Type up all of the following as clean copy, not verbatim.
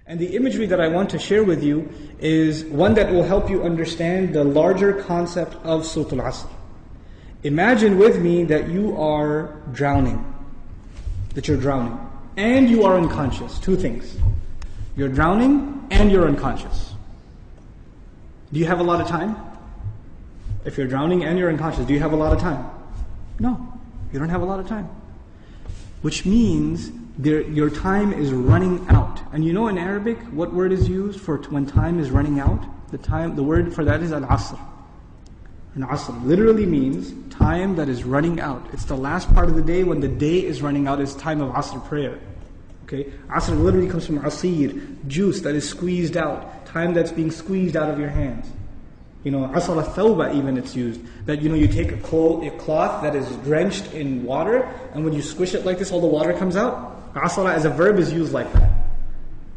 And the imagery that I want to share with you is one that will help you understand the larger concept of Surah Al Asr. Imagine with me that you are drowning. And you are unconscious. Two things. You're drowning and you're unconscious. Do you have a lot of time? If you're drowning and you're unconscious, do you have a lot of time? No, you don't have a lot of time. Which means your time is running out. And you know in Arabic, what word is used for when time is running out? The word for that is Al Asr. And Asr literally means time that is running out. It's the last part of the day when the day is running out, is time of Asr prayer. Okay? Asr literally comes from asir, juice that is squeezed out, time that's being squeezed out of your hands. You know, asr al-thawba even it's used. That you take a cloth that is drenched in water, and when you squish it like this, all the water comes out. Asra as a verb is used like that,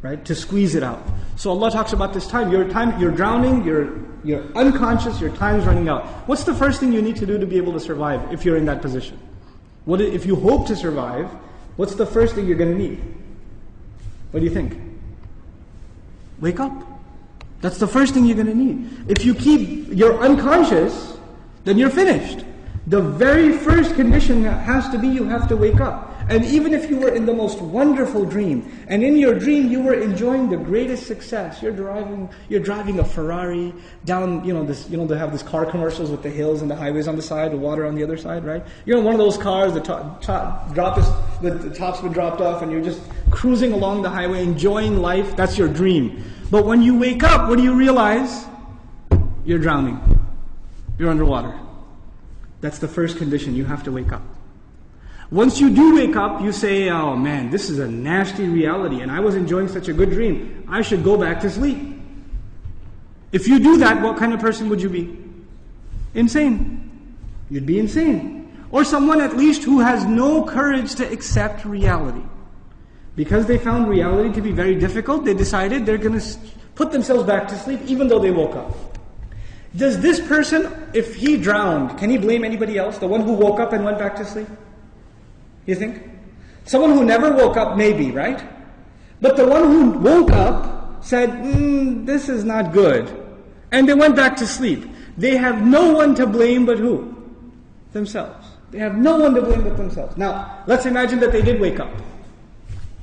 right? To squeeze it out. So Allah talks about this time. You're drowning, you're unconscious, your time's running out. What's the first thing you need to do to be able to survive if you're in that position? If you hope to survive, what's the first thing you're going to need? What do you think? Wake up. That's the first thing you're going to need. If you're unconscious, then you're finished. The very first condition has to be you have to wake up. And even if you were in the most wonderful dream, and in your dream you were enjoying the greatest success, you're driving a Ferrari down, they have these car commercials with the hills and the highways on the side, the water on the other side, right? You're in one of those cars, the top's been dropped off, and you're just cruising along the highway, enjoying life. That's your dream. But when you wake up, what do you realize? You're drowning. You're underwater. That's the first condition. You have to wake up. Once you do wake up, you say, oh man, this is a nasty reality, and I was enjoying such a good dream. I should go back to sleep. If you do that, what kind of person would you be? Insane. You'd be insane. Or someone at least who has no courage to accept reality. Because they found reality to be very difficult, they decided they're going to put themselves back to sleep even though they woke up. Does this person, if he drowned, can he blame anybody else? The one who woke up and went back to sleep? You think? Someone who never woke up, maybe, right? But the one who woke up said, this is not good. And they went back to sleep. They have no one to blame but who? Themselves. They have no one to blame but themselves. Now, let's imagine that they did wake up.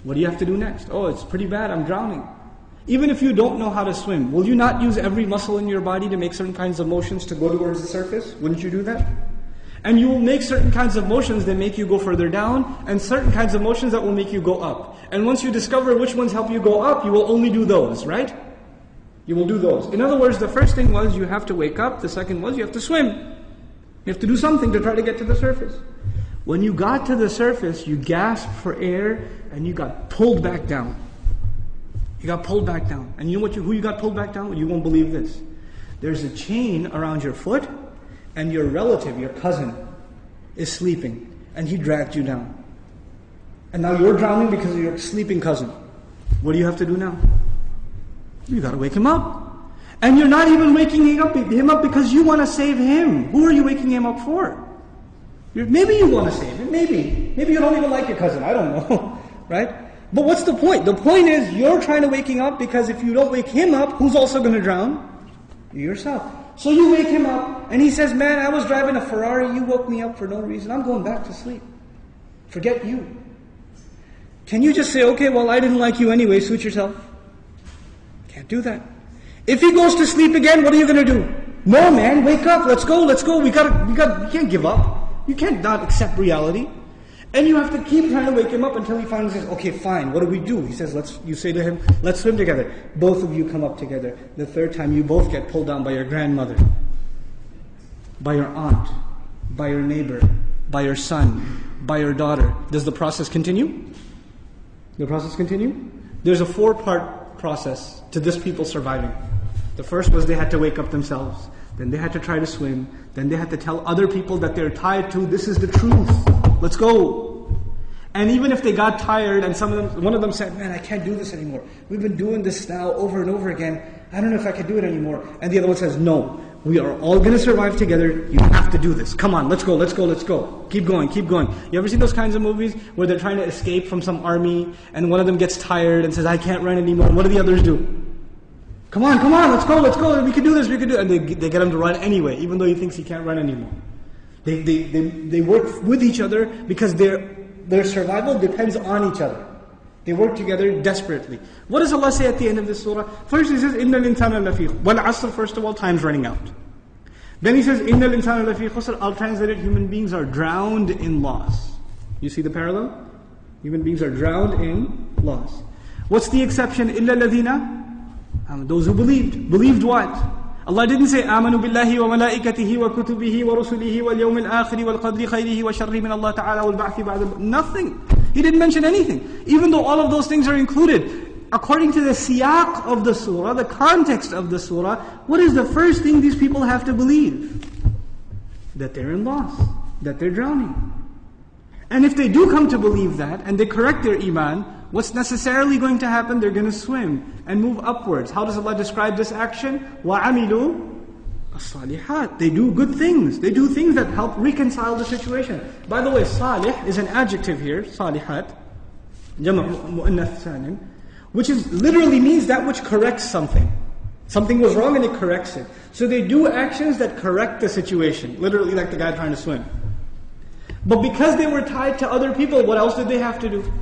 What do you have to do next? Oh, it's pretty bad, I'm drowning. Even if you don't know how to swim, will you not use every muscle in your body to make certain kinds of motions to go towards the surface? Wouldn't you do that? And you will make certain kinds of motions that make you go further down, and certain kinds of motions that will make you go up. And once you discover which ones help you go up, you will only do those, right? You will do those. In other words, the first thing was you have to wake up. The second was you have to swim. You have to do something to try to get to the surface. When you got to the surface, you gasped for air, and you got pulled back down. You got pulled back down. And you know who you got pulled back down? You won't believe this. There's a chain around your foot, and your relative, your cousin, is sleeping, and he dragged you down. And now you're drowning because of your sleeping cousin. What do you have to do now? You got to wake him up. And you're not even waking him up because you want to save him. Who are you waking him up for? Maybe you want to save him, maybe. Maybe you don't even like your cousin, I don't know, right? But what's the point? The point is you're trying to wake him up because if you don't wake him up, who's also going to drown? You yourself. So you wake him up, and he says, man, I was driving a Ferrari, you woke me up for no reason, I'm going back to sleep. Forget you. Can you just say, okay, well, I didn't like you anyway, suit yourself? Can't do that. If he goes to sleep again, what are you going to do? No, man, wake up, let's go, we can't give up. You can't not accept reality. And you have to keep trying to wake him up until he finally says, okay, fine, what do we do? He says, you say to him, let's swim together. Both of you come up together. The third time, you both get pulled down by your grandmother, by your aunt, by your neighbor, by your son, by your daughter. Does the process continue? The process continue? There's a 4-part process to this people surviving. The first was they had to wake up themselves. Then they had to try to swim. Then they had to tell other people that they're tied to, this is the truth. Let's go. And even if they got tired and one of them said, man, I can't do this anymore. We've been doing this now over and over again. I don't know if I can do it anymore. And the other one says, no, We are all going to survive together. You have to do this. Come on, let's go, let's go, let's go. Keep going, keep going. You ever seen those kinds of movies where they're trying to escape from some army and one of them gets tired and says, I can't run anymore. And what do the others do? Come on, let's go, let's go. We can do this, we can do it. And they get him to run anyway, even though he thinks he can't run anymore. They work with each other because their survival depends on each other. They work together desperately. What does Allah say at the end of this surah? First He says, إِنَّ الْإِنسَانَ لَفِي Wal Asr, first of all, time's running out. Then He says, إِنَّ الْإِنسَانَ لَفِي خُسْرٍ. I'll translate it, human beings are drowned in loss. You see the parallel? Human beings are drowned in loss. What's the exception? إِلَّا الَّذِينَ Those who believed. Believed what? Allah didn't say آمنوا بالله وملائكته وكتبه ورسله واليوم الآخر والقدر خيره وشره من الله تعالى والبعث بعد. Nothing. He didn't mention anything. Even though all of those things are included. According to the siyaq of the surah, the context of the surah, what is the first thing these people have to believe? That they're in loss. That they're drowning. And if they do come to believe that, and they correct their iman, what's necessarily going to happen? They're going to swim and move upwards. How does Allah describe this action? وَعَمِلُوا الصَّالِحَاتِ. They do good things. They do things that help reconcile the situation. By the way, salih is an adjective here, salihat, jama' mu'annath salim, which literally means that which corrects something. Something was wrong and it corrects it. So they do actions that correct the situation. Literally like the guy trying to swim. But because they were tied to other people, what else did they have to do?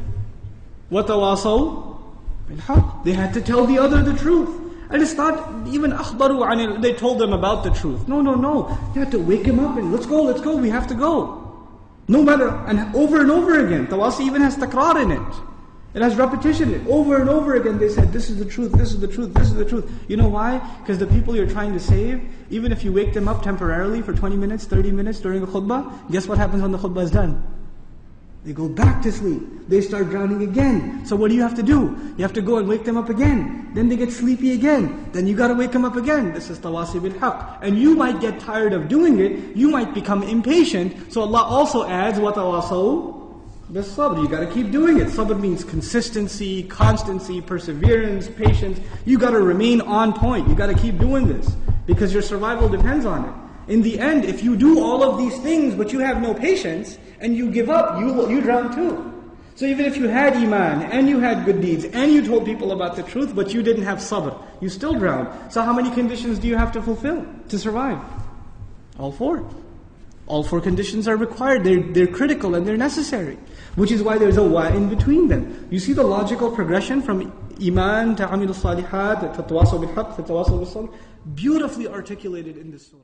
وَتَوَاصَوْا بِالْحَقِّ. They had to tell the other the truth. And it's not even أَخْبَرُوا عَنِ it. They told them about the truth. No. You have to wake him up and let's go, we have to go. No matter, and over again. Tawasi even has takrar in it. It has repetition. Over and over again they said, this is the truth, this is the truth, this is the truth. You know why? Because the people you're trying to save, even if you wake them up temporarily for 20 minutes, 30 minutes during a khutbah, guess what happens when the khutbah is done? They go back to sleep. They start drowning again. So what do you have to do? You have to go and wake them up again. Then they get sleepy again. Then you got to wake them up again. This is tawasi bil haqq. And you might get tired of doing it. You might become impatient. So Allah also adds, وَتَوَاصَوْا بِالصَّبْرِ. You got to keep doing it. Sabr means consistency, constancy, perseverance, patience. You got to remain on point. You got to keep doing this. Because your survival depends on it. In the end, if you do all of these things but you have no patience and you give up, you drown too. So even if you had iman and you had good deeds and you told people about the truth but you didn't have sabr, you still drown. So how many conditions do you have to fulfill to survive? All four. All four conditions are required. They're critical and they're necessary. Which is why there's a wa in between them. You see the logical progression from iman to amil salihat to tawasaw bil haqq to tawasaw bil sabr, beautifully articulated in this surah.